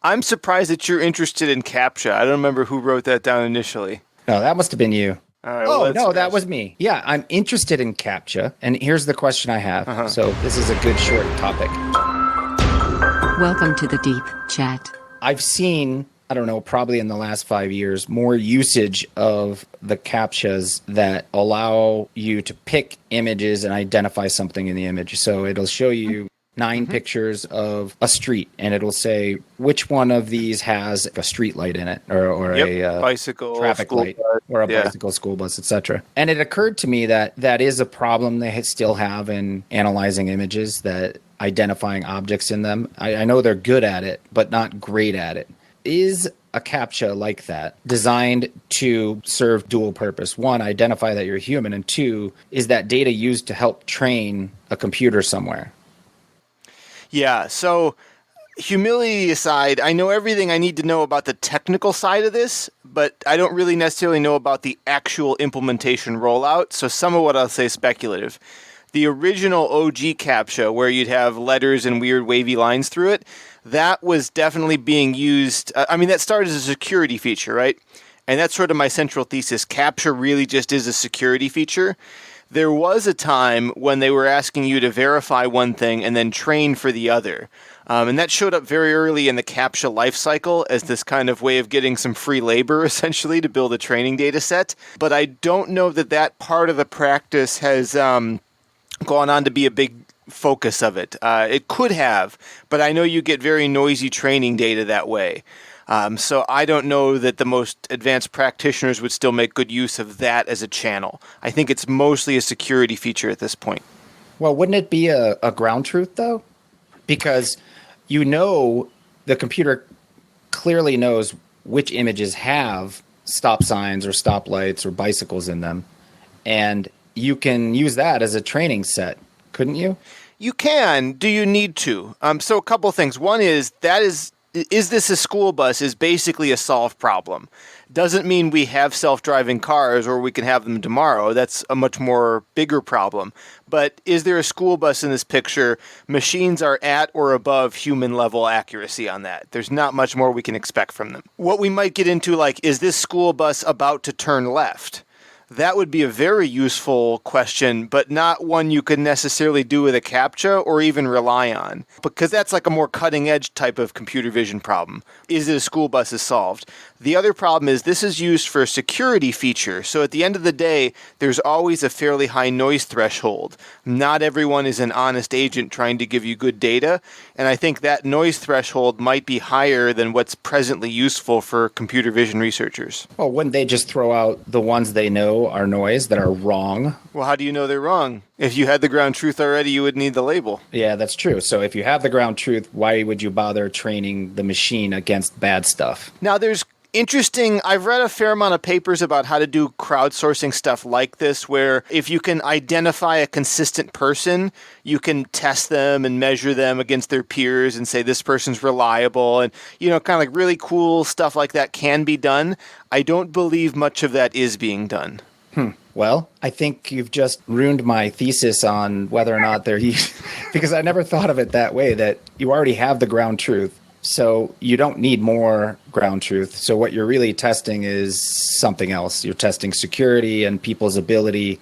I'm surprised that you're interested in CAPTCHA. I don't remember who wrote that down initially. No, that must have been you. All right, well, No, that was me. Yeah, I'm interested in CAPTCHA. And here's the question I have. So this is a good short topic. Welcome to the Deep Chat. I've seen, I don't know, probably in the last 5 years, more usage of the CAPTCHAs that allow you to pick images and identify something in the image. So it'll show you 9 pictures of a street, and it'll say which one of these has a street light in it, or a bicycle, traffic light, or a bicycle, school bus, etc. And it occurred to me that that is a problem they still have in analyzing images, that identifying objects in them. I know they're good at it, but not great at it. Is a CAPTCHA like that designed to serve dual purpose? One, identify that you're human, and two, is that data used to help train a computer somewhere? Yeah, so humility aside, I know everything I need to know about the technical side of this, but I don't really necessarily know about the actual implementation rollout, so some of what I'll say is speculative. The original OG CAPTCHA, where you'd have letters and weird wavy lines through it, that was definitely being used. That started as a security feature, right? And that's sort of my central thesis. CAPTCHA really just is a security feature. There was a time when they were asking you to verify one thing and then train for the other. And that showed up very early in the CAPTCHA lifecycle as this kind of way of getting some free labor, essentially, to build a training data set. But I don't know that that part of the practice has gone on to be a big focus of it. It could have, but I know you get very noisy training data that way. So I don't know that the most advanced practitioners would still make good use of that as a channel. I think it's mostly a security feature at this point. Well, wouldn't it be a ground truth, though? Because the computer clearly knows which images have stop signs or stoplights or bicycles in them. And you can use that as a training set, couldn't you? You can. Do you need to? So a couple of things. One is this a school bus is basically a solved problem. Doesn't mean we have self-driving cars or we can have them tomorrow. That's a much more bigger problem. But is there a school bus in this picture? Machines are at or above human level accuracy on that. There's not much more we can expect from them. What we might get into, is this school bus about to turn left? That would be a very useful question, but not one you could necessarily do with a CAPTCHA or even rely on, because that's like a more cutting-edge type of computer vision problem. Is it a school bus is solved? The other problem is this is used for a security feature, so at the end of the day, there's always a fairly high noise threshold. Not everyone is an honest agent trying to give you good data, and I think that noise threshold might be higher than what's presently useful for computer vision researchers. Well, wouldn't they just throw out the ones they know are noise that are wrong? Well, how do you know they're wrong? If you had the ground truth already, you would need the label. Yeah, that's true. So if you have the ground truth, why would you bother training the machine against bad stuff? Now, I've read a fair amount of papers about how to do crowdsourcing stuff like this, where if you can identify a consistent person, you can test them and measure them against their peers and say this person's reliable, and, kind of like really cool stuff like that can be done. I don't believe much of that is being done. Well, I think you've just ruined my thesis on whether or not they're used, because I never thought of it that way, that you already have the ground truth. So you don't need more ground truth. So what you're really testing is something else. You're testing security and people's ability,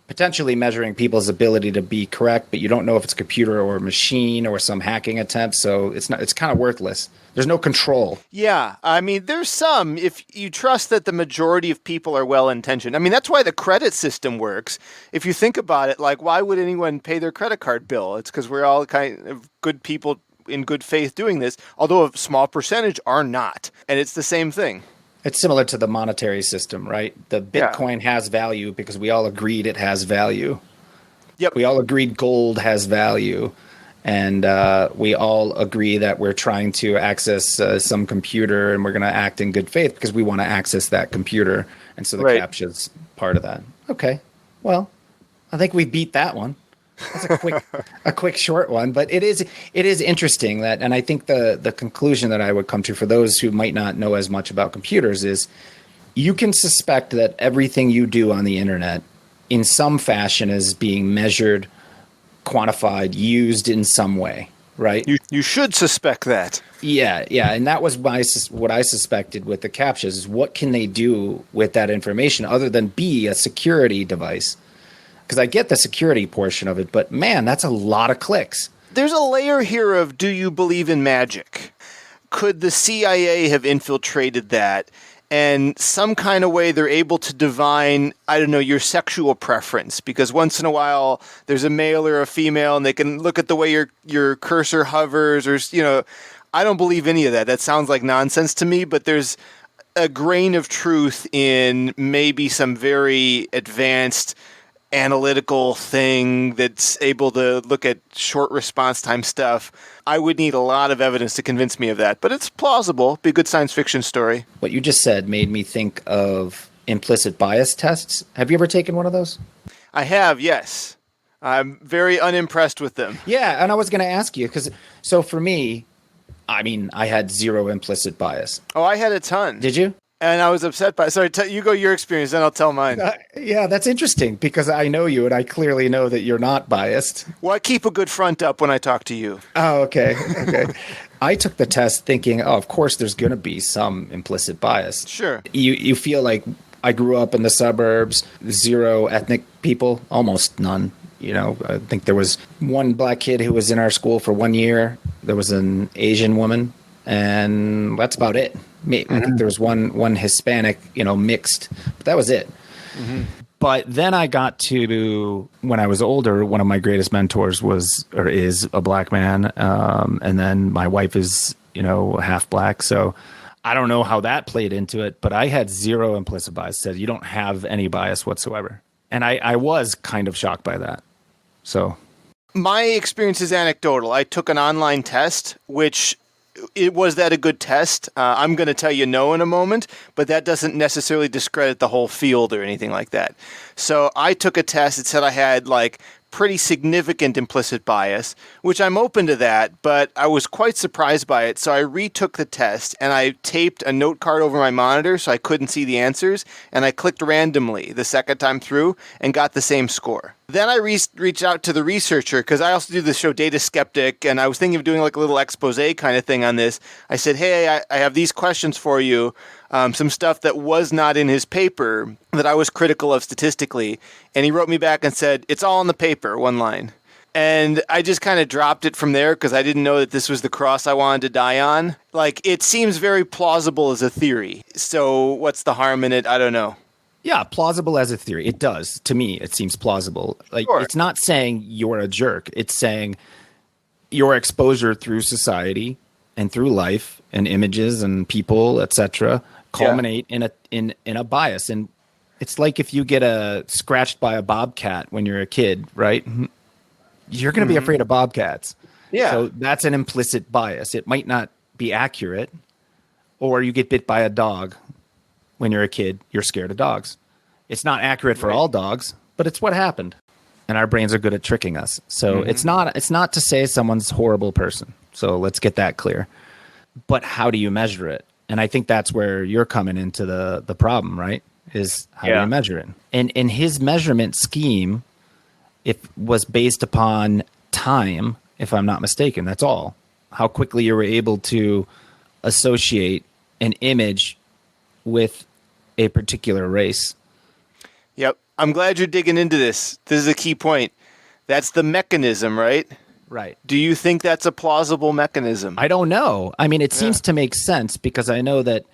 potentially measuring people's ability to be correct, but you don't know if it's a computer or a machine or some hacking attempt. So it's kind of worthless. There's no control. Yeah, there's some, if you trust that the majority of people are well-intentioned. That's why the credit system works. If you think about it, why would anyone pay their credit card bill? It's because we're all kind of good people in good faith doing this, although a small percentage are not. And it's the same thing. It's similar to the monetary system, right? The Bitcoin has value because we all agreed it has value. Yep. We all agreed gold has value. And we all agree that we're trying to access some computer and we're going to act in good faith because we want to access that computer. And so the CAPTCHA's part of that. Okay. Well, I think we beat that one. That's a quick short one, but it is interesting that, and I think the conclusion that I would come to for those who might not know as much about computers is you can suspect that everything you do on the internet in some fashion is being measured, quantified, used in some way. right? You should suspect that. Yeah, yeah, and that was what I suspected with the CAPTCHAs is what can they do with that information other than be a security device? Because I get the security portion of it, but man, that's a lot of clicks. There's a layer here of, do you believe in magic? Could the CIA have infiltrated that? And some kind of way they're able to divine, I don't know, your sexual preference. Because once in a while, there's a male or a female, and they can look at the way your cursor hovers, or, I don't believe any of that. That sounds like nonsense to me, but there's a grain of truth in maybe some very advanced analytical thing that's able to look at short response time stuff. I would need a lot of evidence to convince me of that, but it's plausible. Be a good science fiction story. What you just said made me think of implicit bias tests. Have you ever taken one of those? I have, yes. I'm very unimpressed with them. Yeah, and I was going to ask you, so for me, I mean, I had zero implicit bias. Oh, I had a ton. Did you? And I was upset by it. Sorry, you go your experience, then I'll tell mine. Yeah, that's interesting because I know you and I clearly know that you're not biased. Well, I keep a good front up when I talk to you. Oh, okay. Okay. I took the test thinking, of course, there's going to be some implicit bias. Sure. You feel like I grew up in the suburbs, zero ethnic people, almost none. I think there was one black kid who was in our school for 1 year. There was an Asian woman, and that's about it. I think there was one Hispanic, mixed, but that was it. Mm-hmm. But then I got to, when I was older, one of my greatest mentors is a black man. And then my wife is, half black. So I don't know how that played into it, but I had zero implicit bias. Said you don't have any bias whatsoever. And I was kind of shocked by that. So my experience is anecdotal. I took an online test, which was that a good test? I'm going to tell you no in a moment, but that doesn't necessarily discredit the whole field or anything like that. So I took a test. It said I had pretty significant implicit bias, which I'm open to that, but I was quite surprised by it. So I retook the test and I taped a note card over my monitor so I couldn't see the answers, and I clicked randomly the second time through and got the same score. Then I reached out to the researcher because I also do the show Data Skeptic, and I was thinking of doing a little expose kind of thing on this. I said, hey, I have these questions for you. Some stuff that was not in his paper that I was critical of statistically. And he wrote me back and said, it's all in the paper, one line. And I just kind of dropped it from there because I didn't know that this was the cross I wanted to die on. It seems very plausible as a theory. So what's the harm in it? I don't know. Yeah, plausible as a theory. It does. To me, it seems plausible. Sure. It's not saying you're a jerk. It's saying your exposure through society and through life and images and people, etc., culminate in a bias. And it's like if you get scratched by a bobcat when you're a kid, right? You're going to be afraid of bobcats. Yeah. So that's an implicit bias. It might not be accurate. Or you get bit by a dog when you're a kid, you're scared of dogs. It's not accurate for all dogs, but it's what happened. And our brains are good at tricking us. So it's not to say someone's a horrible person. So let's get that clear. But how do you measure it? And I think that's where you're coming into the problem, right? Is how do you measure it? And in his measurement scheme, it was based upon time, if I'm not mistaken. That's all. How quickly you were able to associate an image with a particular race. Yep. I'm glad you're digging into this. This is a key point. That's the mechanism, right? Right. Do you think that's a plausible mechanism? I don't know. I mean, it seems to make sense because I know that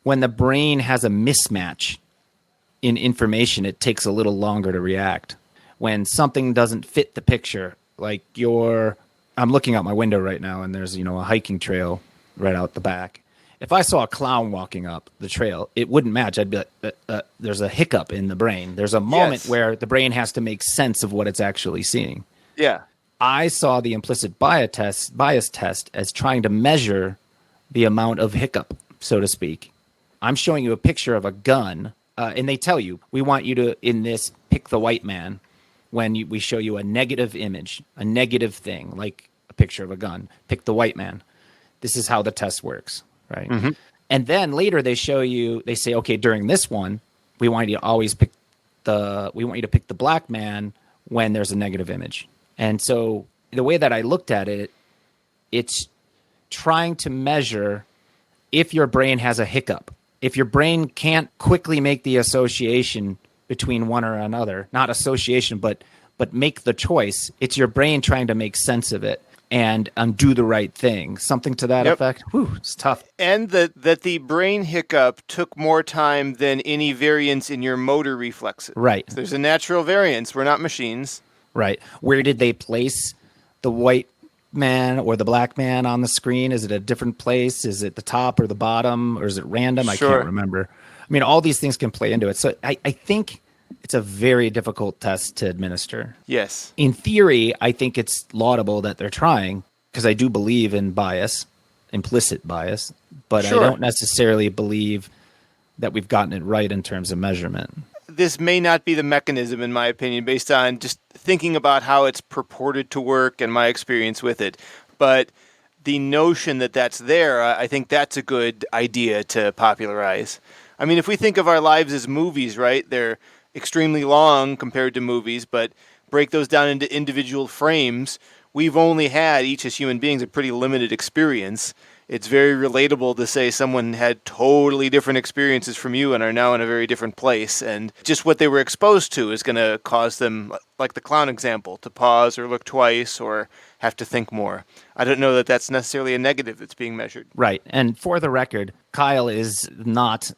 when the brain has a mismatch in information, it takes a little longer to react. When something doesn't fit the picture, I'm looking out my window right now and there's, a hiking trail right out the back. If I saw a clown walking up the trail, it wouldn't match. I'd be like, there's a hiccup in the brain. There's a moment where the brain has to make sense of what it's actually seeing. Yeah. I saw the implicit bias test as trying to measure the amount of hiccup, so to speak. I'm showing you a picture of a gun, and they tell you, we want you to, in this, pick the white man when we show you a negative image, a negative thing, like a picture of a gun. Pick the white man. This is how the test works, right? Mm-hmm. And then later they say, okay, during this one, we want you to pick the black man when there's a negative image. And so the way that I looked at it it's trying to measure if your brain has a hiccup. If your brain can't quickly make the association between one or another, not association, but make the choice, it's your brain trying to make sense of it and do the right thing. Something to that effect. Whew, it's tough. And that the brain hiccup took more time than any variance in your motor reflexes. Right. So there's a natural variance. We're not machines. Right. Where did they place the white man or the black man on the screen? Is it a different place? Is it the top or the bottom, or is it random? I can't remember. I mean, all these things can play into it. So I think it's a very difficult test to administer. Yes. In theory, I think it's laudable that they're trying, because I do believe in bias, implicit bias, but I don't necessarily believe that we've gotten it right in terms of measurement. This may not be the mechanism, in my opinion, based on just thinking about how it's purported to work and my experience with it. But the notion that that's there, I think that's a good idea to popularize. I mean, if we think of our lives as movies, right? They're extremely long compared to movies, but break those down into individual frames. We've only had, each as human beings, a pretty limited experience. It's very relatable to say someone had totally different experiences from you and are now in a very different place. And just what they were exposed to is going to cause them, like the clown example, to pause or look twice or have to think more. I don't know that that's necessarily a negative that's being measured. Right. And for the record, Kyle is not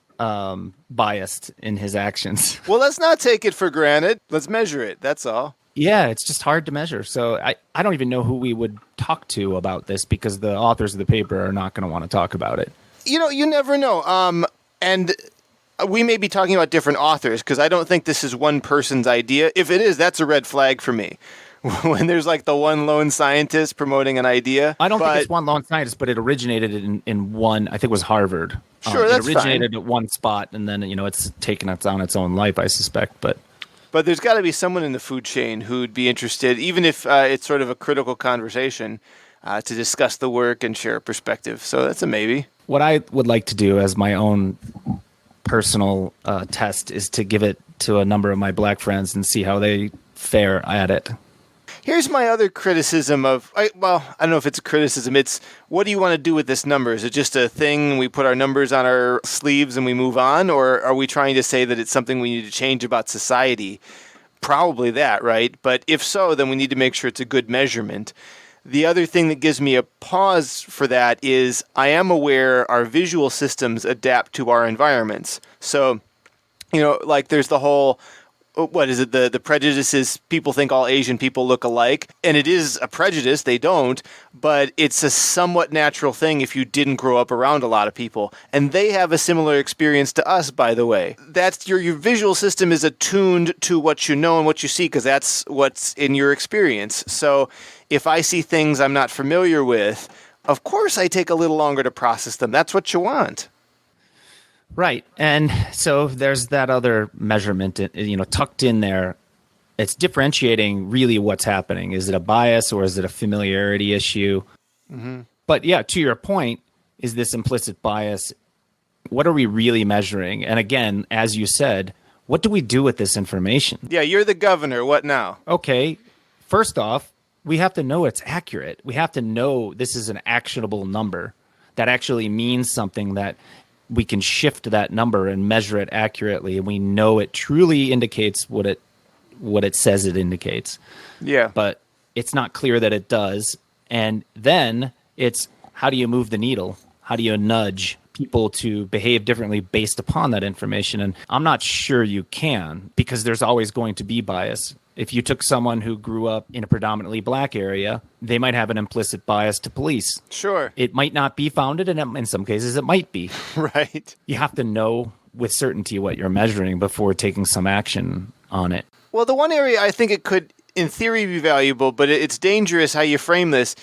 biased in his actions. Well, let's not take it for granted. Let's measure it. That's all. Yeah, it's just hard to measure. So I don't even know who we would talk to about this, because the authors of the paper are not going to want to talk about it. You know, you never know. And we may be talking about different authors, because I don't think this is one person's idea. If it is, that's a red flag for me. When there's like the one lone scientist promoting an idea. I don't think it's one lone scientist, but it originated in one, I think it was Harvard. Sure, that's fine. It originated at one spot, and then, it's taken on its own life, I suspect, But there's got to be someone in the food chain who'd be interested, even if it's sort of a critical conversation, to discuss the work and share a perspective. So that's a maybe. What I would like to do as my own personal test is to give it to a number of my black friends and see how they fare at it. Here's my other criticism of, I don't know if it's a criticism. It's, what do you want to do with this number? Is it just a thing, we put our numbers on our sleeves and we move on? Or are we trying to say that it's something we need to change about society? Probably that, right? But if so, then we need to make sure it's a good measurement. The other thing that gives me a pause for that is I am aware our visual systems adapt to our environments. So, like there's the whole, what is it? The prejudice is people think all Asian people look alike. And it is a prejudice. They don't. But it's a somewhat natural thing if you didn't grow up around a lot of people. And they have a similar experience to us, by the way. That's your visual system is attuned to what you know and what you see, because that's what's in your experience. So if I see things I'm not familiar with, of course I take a little longer to process them. That's what you want. Right. And so there's that other measurement, tucked in there. It's differentiating really what's happening. Is it a bias or is it a familiarity issue? Mm-hmm. But yeah, to your point, is this implicit bias? What are we really measuring? And again, as you said, what do we do with this information? Yeah, you're the governor. What now? Okay. First off, we have to know it's accurate. We have to know this is an actionable number that actually means something, that we can shift that number and measure it accurately, and we know it truly indicates what it says it indicates. Yeah. But it's not clear that it does. And then it's, how do you move the needle? How do you nudge people to behave differently based upon that information? And I'm not sure you can, because there's always going to be bias. If you took someone who grew up in a predominantly black area, they might have an implicit bias to police. Sure. It might not be founded, and in some cases it might be. Right. You have to know with certainty what you're measuring before taking some action on it. Well, the one area I think it could, in theory, be valuable, but it's dangerous how you frame this,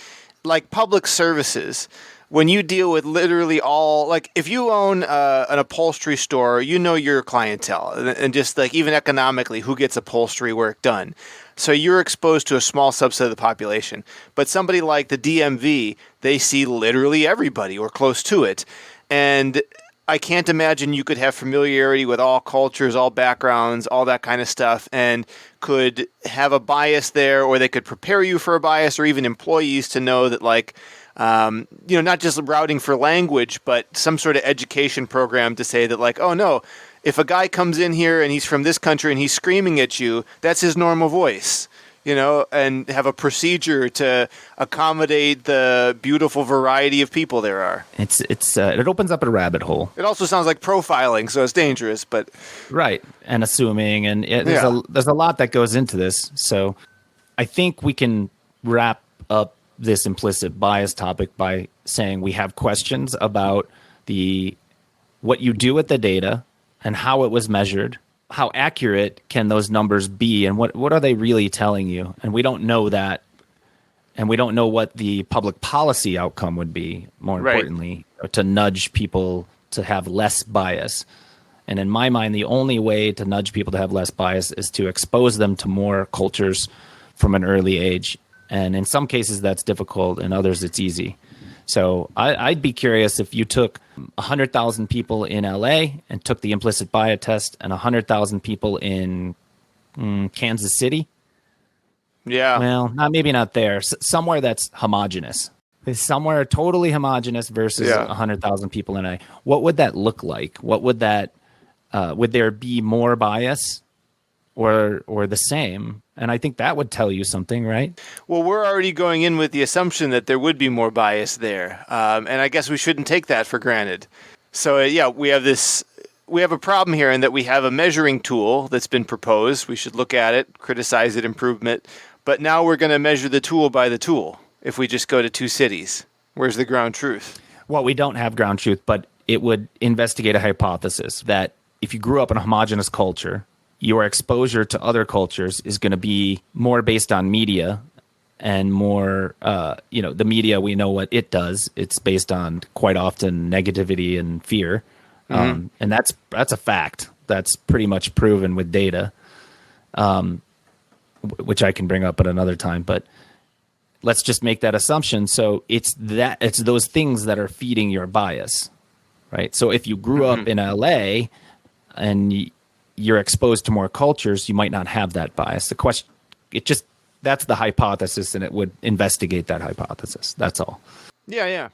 like public services. When you deal with literally all, like if you own an upholstery store, you know your clientele, and just like even economically, who gets upholstery work done. So you're exposed to a small subset of the population. But somebody like the DMV, they see literally everybody or close to it. And I can't imagine you could have familiarity with all cultures, all backgrounds, all that kind of stuff, and could have a bias there, or they could prepare you for a bias, or even employees to know that, like, Not just routing for language, but some sort of education program to say that, like, oh no, if a guy comes in here and he's from this country and he's screaming at you, that's his normal voice, and have a procedure to accommodate the beautiful variety of people there are. It opens up a rabbit hole. It also sounds like profiling, so it's dangerous, but right, and assuming, and there's a lot that goes into this. So I think we can wrap up this implicit bias topic by saying we have questions about what you do with the data and how it was measured. How accurate can those numbers be, and what are they really telling you? And we don't know that, and we don't know what the public policy outcome would be, more importantly, to nudge people to have less bias. And in my mind, the only way to nudge people to have less bias is to expose them to more cultures from an early age. And in some cases, that's difficult. In others, it's easy. So I'd be curious if you took 100,000 people in LA and took the implicit bias test and 100,000 people in Kansas City. Yeah. Well, maybe not there. Somewhere that's homogenous. Somewhere totally homogenous versus 100,000 people in LA. What would that look like? What would that, would there be more bias or the same? And I think that would tell you something, right? Well, we're already going in with the assumption that there would be more bias there. And I guess we shouldn't take that for granted. So, we have a problem here in that we have a measuring tool that's been proposed. We should look at it, criticize it, improve it. But now we're going to measure the tool by the tool if we just go to two cities. Where's the ground truth? Well, we don't have ground truth, but it would investigate a hypothesis that if you grew up in a homogenous culture, your exposure to other cultures is going to be more based on media and more, the media, we know what it does. It's based on quite often negativity and fear. And that's a fact. That's pretty much proven with data, which I can bring up at another time. But let's just make that assumption. So it's those things that are feeding your bias, right? So if you grew up in LA and you're exposed to more cultures, you might not have that bias. The question, that's the hypothesis, and it would investigate that hypothesis. That's all. Yeah.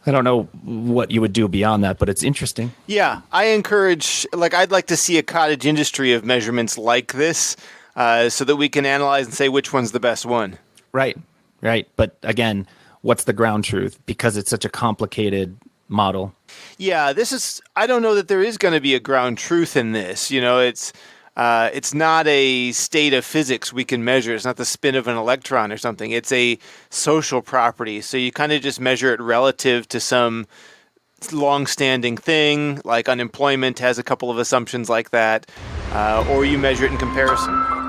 I don't know what you would do beyond that, but it's interesting. Yeah, I encourage, I'd like to see a cottage industry of measurements like this so that we can analyze and say which one's the best one. Right. But again, what's the ground truth? Because it's such a complicated model. Yeah, I don't know that there is going to be a ground truth in this. It's not a state of physics we can measure. It's not the spin of an electron or something. It's a social property. So you kind of just measure it relative to some long-standing thing, like unemployment has a couple of assumptions like that, or you measure it in comparison.